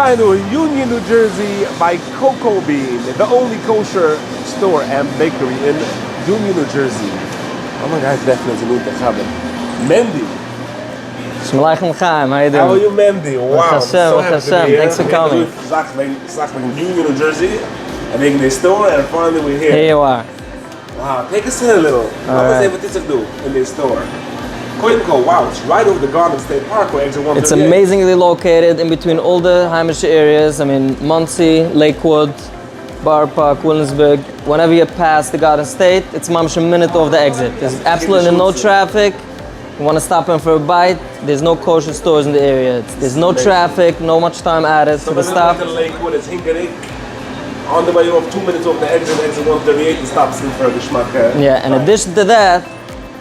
staan in Union, New Jersey by Cocobean, the only kosher store and bakery in Union, New Jersey. Oh my God, definitely need to have it. Mendy. Shalom Chaim, how you doing? How are you, Mendy? Wow, so happy to be here. Thanks for coming. Exactly, Union, New Jersey, and making this store, and finally we're here. Here you are. Wow, take us in a little. What was able to do in this store? Wow, it's right over the Garden State Parkway, exit 138. It's amazingly located in between all the Hamish areas. I mean, Muncie, Lakewood, Bar Park, Williamsburg. Whenever you pass the Garden State, it's a minute off the exit. There's absolutely no traffic. You want to stop in for a bite, there's no kosher stores in the area. There's no traffic, no much time added to the stop. Lakewood, it's Hinkerik. On the way off, 2 minutes off the exit 138, and stops in for the schmack. Yeah, in addition to that,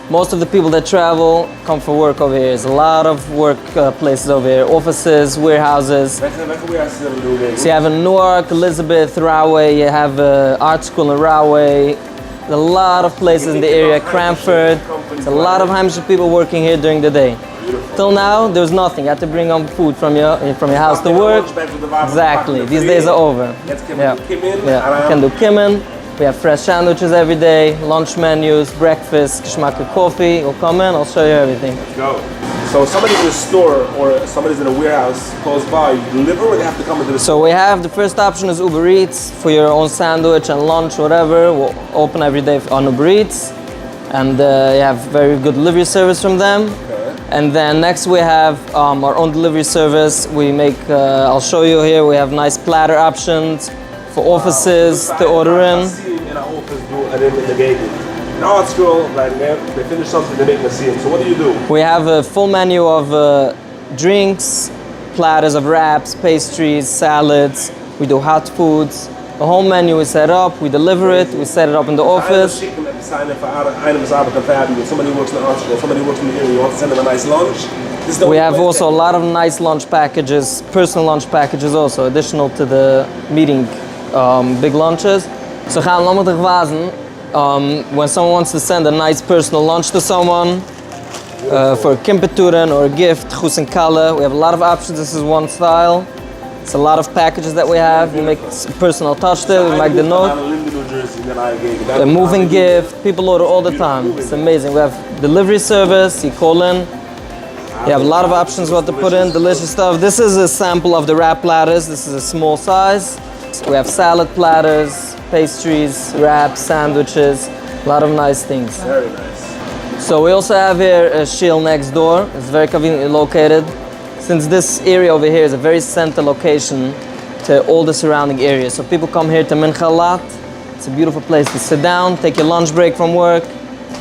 most of the people that travel come for work over here. There's a lot of work places over here, offices, warehouses. So you have in Newark, Elizabeth, Rahway, you have art school in Rahway. There's a lot of places in the area, Cranford. There's a lot of Hamish people working here during the day. Till now, there's nothing. You have to bring home food from your house to work. Exactly. These days are over. Yeah. You can do kimmen. We have fresh sandwiches every day, lunch menus, breakfast, geschmack coffee. You'll come in, I'll show you everything. Let's go. So somebody's in a store or somebody's in a warehouse close by, you deliver or they have to come into the store? So we have, the first option is Uber Eats for your own sandwich and lunch, whatever. We'll open every day on Uber Eats. And you have very good delivery service from them. Okay. And then next we have our own delivery service. We make, I'll show you here, we have nice platter options for offices to order in. In our office do and in the bakery. In art school, like they finish something, they make a scene. So what do? We have a full menu of drinks, platters of wraps, pastries, salads. We do hot foods. The whole menu is set up, we deliver it, we set it up in the office. Somebody works in the art school, somebody works in the area, you want to send them a nice lunch? We have also a lot of nice lunch packages, personal lunch packages also, additional to the meeting big lunches. So gaan we allemaal wazen. When someone wants to send a nice personal lunch to someone, for a kimpeturen or a gift, chus and kalle, we have a lot of options. This is one style. It's a lot of packages that we have. We make a personal touch to it, we make the note. A moving gift, people order all the time. It's amazing. We have delivery service, you call in. You have a lot of options what to put in, delicious stuff. This is a sample of the wrap platters. This is a small size. We have salad platters, pastries, wraps, sandwiches, a lot of nice things. Very nice. So we also have here a shield next door. It's very conveniently located. Since this area over here is a very center location to all the surrounding areas. So people come here to Mincha a lot. It's a beautiful place to sit down, take your lunch break from work.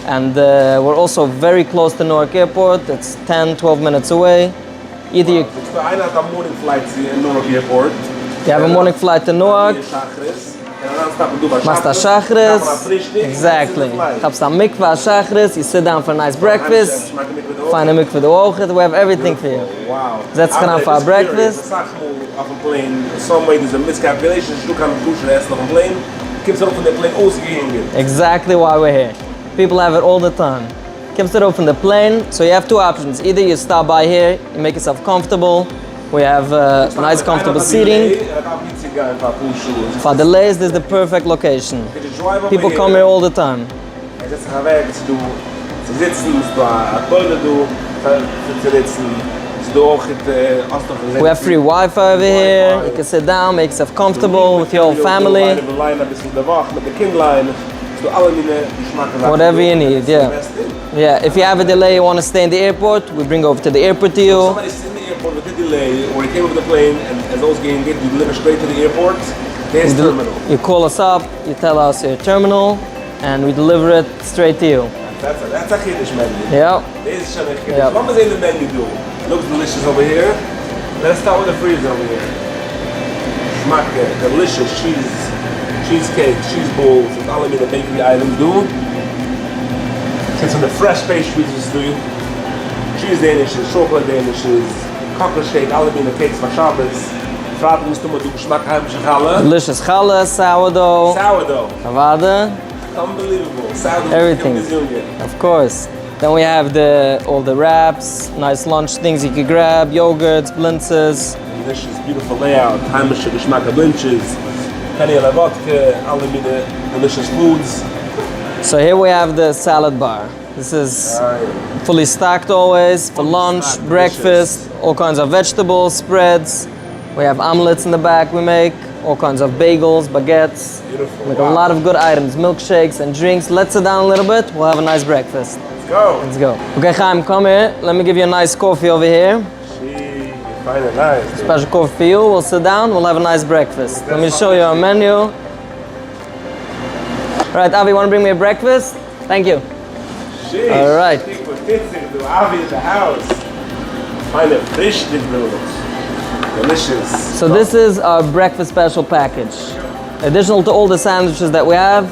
And we're also very close to Newark Airport. It's 10-12 minutes away. Either you... I have a morning flight in Newark Airport. You have a morning flight to Newark. Masta Shachris. Exactly. Kapsta mikvah Shachris. You sit down for a nice breakfast. Find a mikvah for the ogen. We have everything for you. Wow. That's enough for our breakfast. Off a plane. Some way there's a miscalculation. You can't push the ass on a plane. Keeps it open the plane. Also exactly why we're here. People have it all the time. Keeps it open the plane. So you have two options. Either you stop by here, you make yourself comfortable. We have nice comfortable seating. For delays, this is the perfect location. People come here all the time. We have free Wi-Fi over here. You can sit down, make yourself comfortable with your whole family. Whatever you need, yeah. Yeah, if you have a delay, you want to stay in the airport, we bring over to the airport to you. With the delay, or you came over the plane and as those getting get, you deliver straight to the airport. There's terminal. You call us up, you tell us your terminal, and we deliver it straight to you. That's a Kiddush menu. Yeah. This is a Kiddush. Yeah. What was in the menu do? Looks delicious over here. Let's start with the freezer over here. Schmack, delicious cheesecake, cheese balls, with all of the bakery items do. Get some of the fresh pastries do you. Cheese danishes, chocolate danishes. Cocktail shake, alle the cakes for Shabbos. Fragen musst du mal Geschmack heimische Galle. Delicious challah, sourdough. Sourdough. Avada. Unbelievable. Sourdough. Everything. Of course. Then we have all the wraps, nice lunch things you could grab, yogurts, blintzes. Delicious, beautiful layout. Heimische Geschmack lunches. Penny a la vodka, alle meine delicious foods. So here we have the salad bar. This is fully stacked always for lunch, stacked, breakfast, all kinds of vegetables, spreads. We have omelets in the back we make, all kinds of bagels, baguettes. Beautiful. Make a lot of good items, milkshakes and drinks. Let's sit down a little bit, we'll have a nice breakfast. Let's go. Let's go. Okay, Chaim, come here. Let me give you a nice coffee over here. Gee, you find it nice. Dude. Special coffee for you. We'll sit down, we'll have a nice breakfast. Let me show you our menu. All right, Avi, want to bring me a breakfast? Thank you. Sheesh. All right. Avi in the house. Find a fish delicious. So this is our breakfast special package. Additional to all the sandwiches that we have,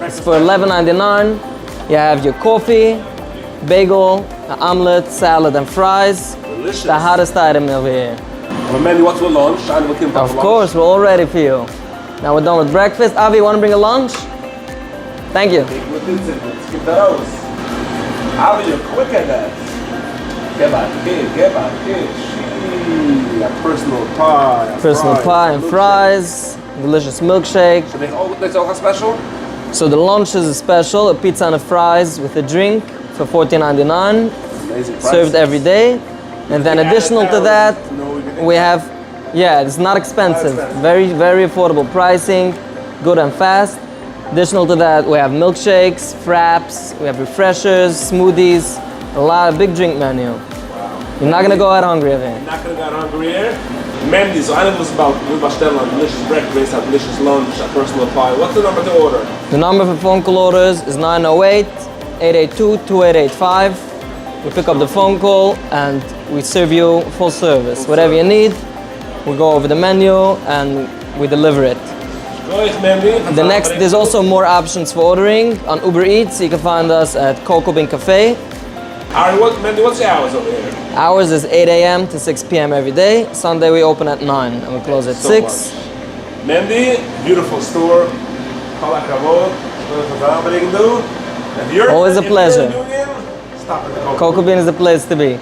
it's for $11.99. You have your coffee, bagel, an omelet, salad, and fries. Delicious. The hottest item over here. Well, Mandy, what's for lunch? I'm looking for Of lunch. course, we're all ready for you. Now we're done with breakfast. Avi, you want to bring a lunch? Thank you. Skip those. Avi, you're quick at that. Get back here. Sheesh. A personal pie. Personal pie and fries, delicious milkshake. So that's all special? So the lunch is special, a pizza and a fries with a drink for $14.99, Amazing served every day. And then additional to that, we have, it's not expensive, very, very affordable pricing, good and fast. Additional to that, we have milkshakes, fraps, we have refreshers, smoothies, a big drink menu. You're not gonna go out hungry over here. Not gonna go hungry here. Mandy, so I know it's about a delicious breakfast, a delicious lunch, a personal pie. What's the number to order? The number for phone call orders is 908-882-2885. We pick up the phone call and we serve you full service. Whatever you need, we go over the menu and we deliver it. Nice, Mandy. There's also more options for ordering on Uber Eats. You can find us at Cocobean Cafe. Mandy, what's your hours over here? Ours is 8 a.m. to 6 p.m. every day. Sunday we open at 9 and we close at 6. Mandy, beautiful store. If you're Always a pleasure. Union, stop at the Cocobean is the place to be.